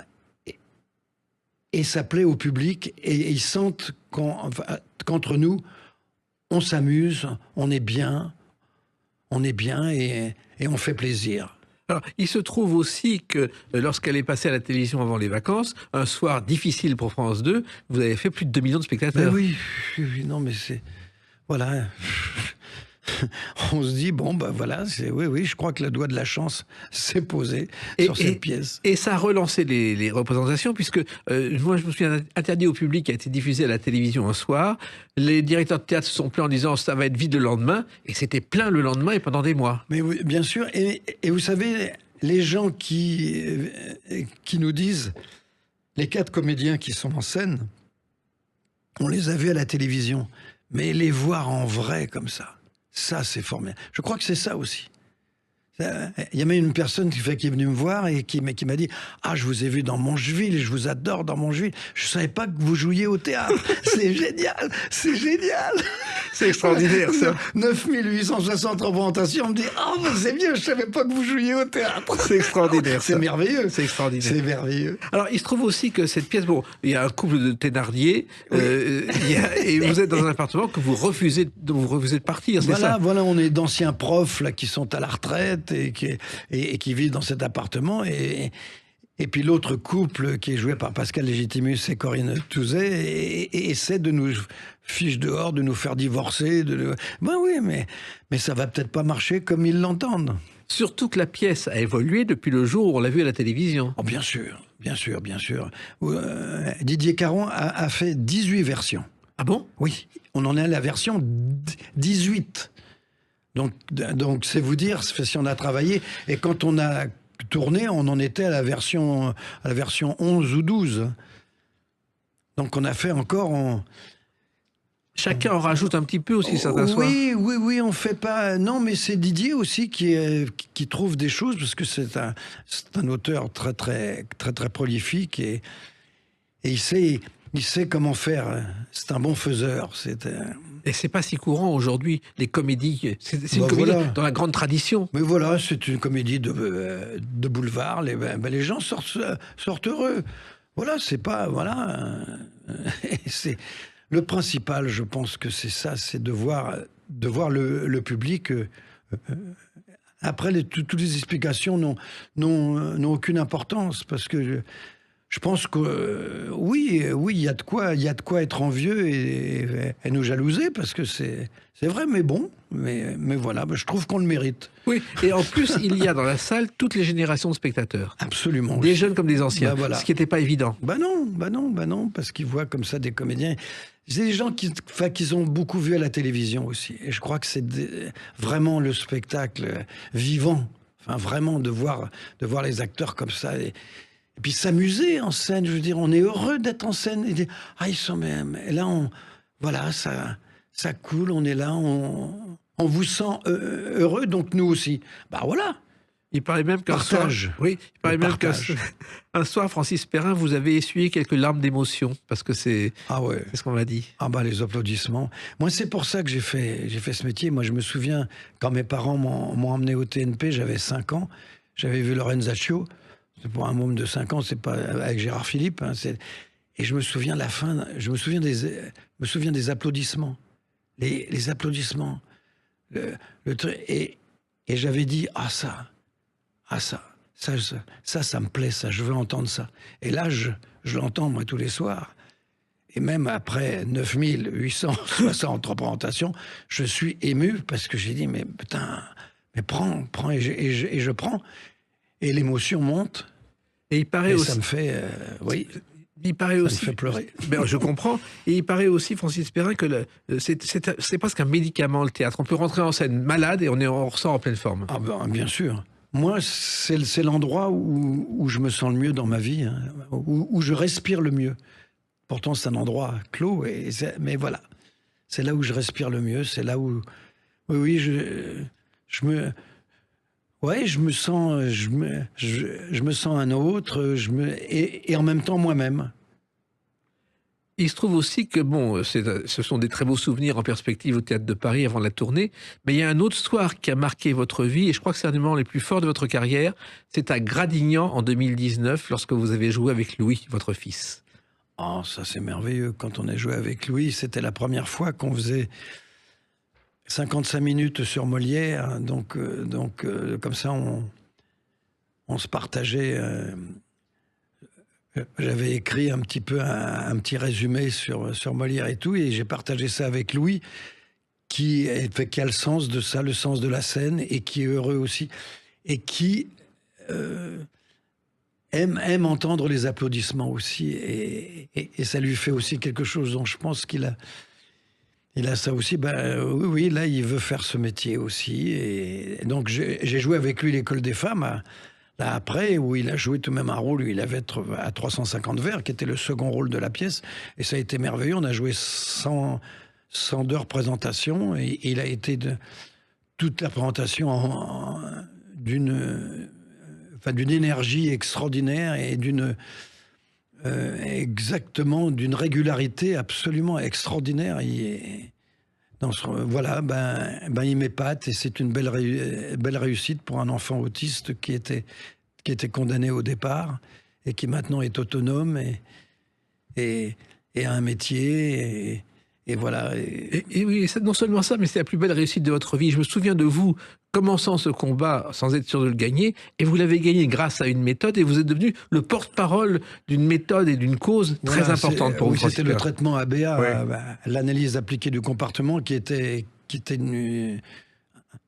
et ça plaît au public, et ils sentent qu'entre nous, on s'amuse, on est bien, et on fait plaisir. Alors, il se trouve aussi que lorsqu'elle est passée à la télévision avant les vacances, un soir difficile pour France 2, vous avez fait plus de 2 millions de Mais spectateurs. oui, non, mais c'est... Voilà. On se dit, bon, ben voilà, oui, je crois que le doigt de la chance s'est posé sur cette pièce. Et ça a relancé les représentations, puisque moi, je me suis interdit au public qui a été diffusé à la télévision un soir. Les directeurs de théâtre se sont plaints en disant ça va être vide le lendemain, et c'était plein le lendemain et pendant des mois. Mais oui, bien sûr, et vous savez, les gens qui nous disent, les 4 comédiens qui sont en scène, on les a vus à la télévision, mais les voir en vrai comme ça c'est formidable. Je crois que c'est ça aussi. Il y a même une personne qui est venue me voir et qui m'a dit « Ah, je vous ai vu dans Mongeville, je vous adore dans Mongeville. Je ne savais pas que vous jouiez au théâtre. C'est génial, c'est génial. » C'est extraordinaire, ça. 9860 représentations. On me dit « Ah, mais c'est bien, je ne savais pas que vous jouiez au théâtre. » C'est extraordinaire. C'est merveilleux. C'est extraordinaire. C'est merveilleux. Alors, il se trouve aussi que cette pièce, bon, il y a un couple de Thénardier, et vous êtes dans un appartement que vous refusez de partir, c'est ça? Voilà, on est d'anciens profs là, qui sont à la retraite et qui vivent dans cet appartement. Et puis l'autre couple qui est joué par Pascal Légitimus et Corinne Touzet et essaie de nous fiche dehors, de nous faire divorcer. Ben oui, mais ça va peut-être pas marcher comme ils l'entendent. Surtout que la pièce a évolué depuis le jour où on l'a vue à la télévision. Oh, bien sûr. Didier Caron a fait 18 versions. Ah bon? Oui, on en est à la version 18. Donc c'est vous dire si on a travaillé. Et quand on a tourné, on en était à la version 11 ou 12. Donc on a fait encore... Chacun en rajoute un petit peu aussi certains soirs. Oui, on fait pas... Non, mais c'est Didier aussi qui trouve des choses, parce que c'est un auteur très, très, très, très prolifique et il sait comment faire. C'est un bon faiseur. Et c'est pas si courant aujourd'hui, les comédies. C'est une comédie dans la grande tradition. Mais voilà, c'est une comédie de boulevard. Les gens sortent heureux. Voilà, c'est pas... Voilà. C'est... Le principal, je pense que c'est ça, c'est de voir le public. Après, toutes les explications n'ont aucune importance, parce que je pense que oui, il y a de quoi être envieux et nous jalouser, parce que c'est vrai, mais bon, mais voilà, je trouve qu'on le mérite. Oui, et en plus, il y a dans la salle toutes les générations de spectateurs. Absolument. Des jeunes comme des anciens, voilà. Ce qui n'était pas évident. Bah non, parce qu'ils voient comme ça des comédiens. C'est des gens qu'ils ont beaucoup vu à la télévision aussi. Et je crois que c'est vraiment le spectacle vivant. Enfin, vraiment de voir les acteurs comme ça. Et puis s'amuser en scène. Je veux dire, on est heureux d'être en scène. Et ils sont même. Et là, voilà, ça coule, on est là, on vous sent heureux, donc nous aussi. Bah voilà. Il paraît même qu'un soir, un soir, Francis Perrin, vous avez essuyé quelques larmes d'émotion, parce que c'est ce qu'on m'a dit. Ah bah les applaudissements. Moi, c'est pour ça que j'ai fait ce métier. Moi, je me souviens, quand mes parents m'ont emmené au TNP, j'avais 5 ans, j'avais vu Lorenzaccio. C'est pour un môme de 5 ans, c'est pas avec Gérard Philippe. Hein, et je me souviens de la fin, je me souviens des applaudissements. Les applaudissements. Et j'avais dit, ça me plaît, ça, je veux entendre ça. Et là, je l'entends, moi, tous les soirs. Et même après 9860 représentations, je suis ému parce que j'ai dit, mais putain, mais prends, et je prends. Et l'émotion monte. Et il paraît aussi... ça me fait... Il paraît aussi, me fait pleurer. Ben, je comprends. Et il paraît aussi, Francis Perrin, que c'est presque un médicament, le théâtre. On peut rentrer en scène malade et on ressort en pleine forme. Ah ben, bien sûr. Moi, c'est l'endroit où je me sens le mieux dans ma vie, hein, où je respire le mieux. Pourtant, c'est un endroit clos, mais voilà. C'est là où je respire le mieux, c'est là où... Oui, je me sens un autre, et en même temps moi-même. Il se trouve aussi que, bon, ce sont des très beaux souvenirs en perspective au Théâtre de Paris avant la tournée, mais il y a un autre soir qui a marqué votre vie, et je crois que c'est un des moments les plus forts de votre carrière, c'est à Gradignan en 2019, lorsque vous avez joué avec Louis, votre fils. Oh, ça c'est merveilleux, quand on a joué avec Louis, c'était la première fois qu'on faisait 55 minutes sur Molière, donc comme ça on se partageait. J'avais écrit un petit peu un petit résumé sur Molière et tout, et j'ai partagé ça avec Louis, qui a le sens de ça, le sens de la scène, et qui est heureux aussi, et qui aime entendre les applaudissements aussi, et ça lui fait aussi quelque chose. Donc je pense qu'il a ça aussi. Oui, là, il veut faire ce métier aussi. Et donc j'ai joué avec lui l'école des femmes, là après, où il a joué tout de même un rôle, où il avait être à 350 vers, qui était le second rôle de la pièce, et ça a été merveilleux. On a joué 102 représentations, et il a été toute la présentation d'une énergie extraordinaire et exactement d'une régularité absolument extraordinaire. Voilà, il m'épate, et c'est une belle réussite pour un enfant autiste qui était condamné au départ et qui maintenant est autonome et a un métier. Et voilà. Et oui, non seulement ça, mais c'est la plus belle réussite de votre vie. Je me souviens de vous commençant ce combat sans être sûr de le gagner, et vous l'avez gagné grâce à une méthode, et vous êtes devenu le porte-parole d'une méthode et d'une cause très importante pour vous. C'était le traitement ABA, l'analyse appliquée du comportement, qui était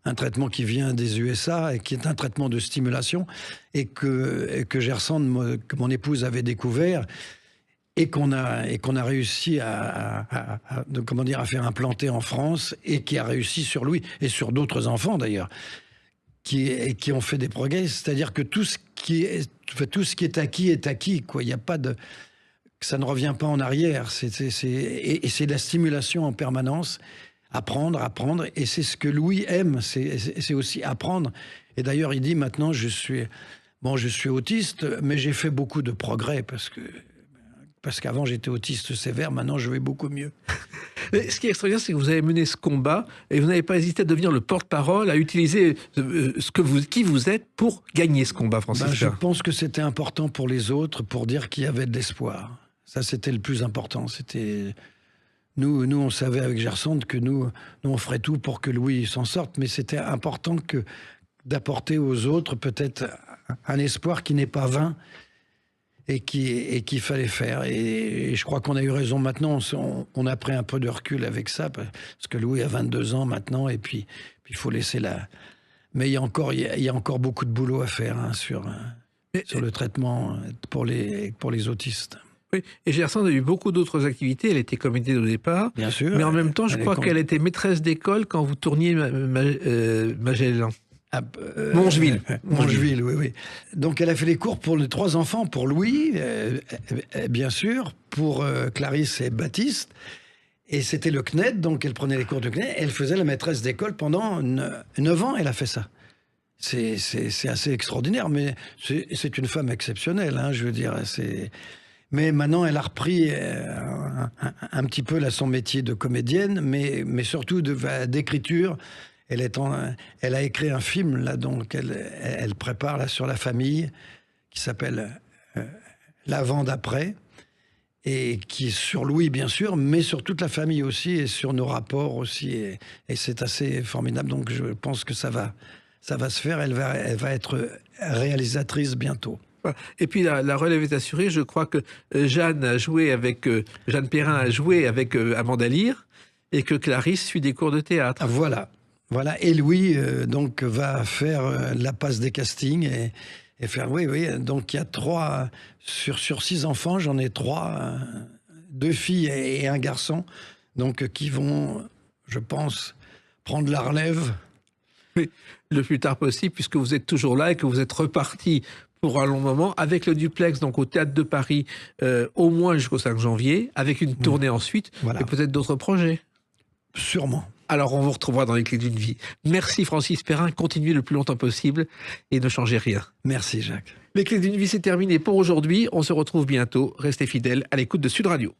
un traitement qui vient des USA et qui est un traitement de stimulation, et que Gersande, que mon épouse avait découvert, et qu'on a réussi à faire implanter en France, et qui a réussi sur Louis et sur d'autres enfants d'ailleurs, qui ont fait des progrès. C'est-à-dire que tout ce qui est acquis, quoi. Il n'y a pas de, ça ne revient pas en arrière. Et c'est de la stimulation en permanence, apprendre, et c'est ce que Louis aime. C'est aussi apprendre. Et d'ailleurs, il dit maintenant, je suis autiste, mais j'ai fait beaucoup de progrès parce qu'avant, j'étais autiste sévère, maintenant, je vais beaucoup mieux. Mais ce qui est extraordinaire, c'est que vous avez mené ce combat, et vous n'avez pas hésité à devenir le porte-parole, à utiliser qui vous êtes pour gagner ce combat, Francis. Je pense que c'était important pour les autres, pour dire qu'il y avait de l'espoir. Ça, c'était le plus important. Nous, on savait avec Gersande que nous, on ferait tout pour que Louis s'en sorte, mais c'était important d'apporter aux autres peut-être un espoir qui n'est pas vain, et qu'il fallait faire. Et je crois qu'on a eu raison maintenant. On a pris un peu de recul avec ça, parce que Louis a 22 ans maintenant, et puis il faut laisser la... Mais il y a encore beaucoup de boulot à faire sur le traitement pour les autistes. Oui, et Gersande a eu beaucoup d'autres activités. Elle était comédienne au départ. Bien sûr. Mais en même temps, je crois qu'elle était maîtresse d'école quand vous tourniez Magellan. Mongeville. Mongeville, oui. Donc elle a fait les cours pour les 3 enfants, pour Louis, bien sûr, pour Clarisse et Baptiste. Et c'était le CNED, donc elle prenait les cours de CNED. Elle faisait la maîtresse d'école pendant 9 ans, elle a fait ça. C'est assez extraordinaire, mais c'est une femme exceptionnelle, hein, je veux dire. Mais maintenant, elle a repris un petit peu son métier de comédienne, mais surtout d'écriture. Elle a écrit un film, là, donc elle prépare là, sur la famille, qui s'appelle L'avant d'après, et qui est sur Louis, bien sûr, mais sur toute la famille aussi, et sur nos rapports aussi. Et c'est assez formidable. Donc je pense que ça va se faire. Elle va être réalisatrice bientôt. Et puis la relève est assurée. Je crois que Jeanne Perrin a joué avec Amanda Lear, et que Clarisse suit des cours de théâtre. Voilà. Et Louis donc va faire la passe des castings et faire oui. Donc il y a 3 sur 6 enfants, j'en ai 3, 2 filles et un garçon, donc qui vont, je pense, prendre la relève. Oui, le plus tard possible, puisque vous êtes toujours là et que vous êtes reparti pour un long moment avec le duplex, donc au Théâtre de Paris, au moins jusqu'au 5 janvier, avec une tournée ensuite, et peut-être d'autres projets. Sûrement. Alors on vous retrouvera dans les clés d'une vie. Merci Francis Perrin, continuez le plus longtemps possible et ne changez rien. Merci Jacques. Les clés d'une vie, c'est terminé pour aujourd'hui. On se retrouve bientôt. Restez fidèles à l'écoute de Sud Radio.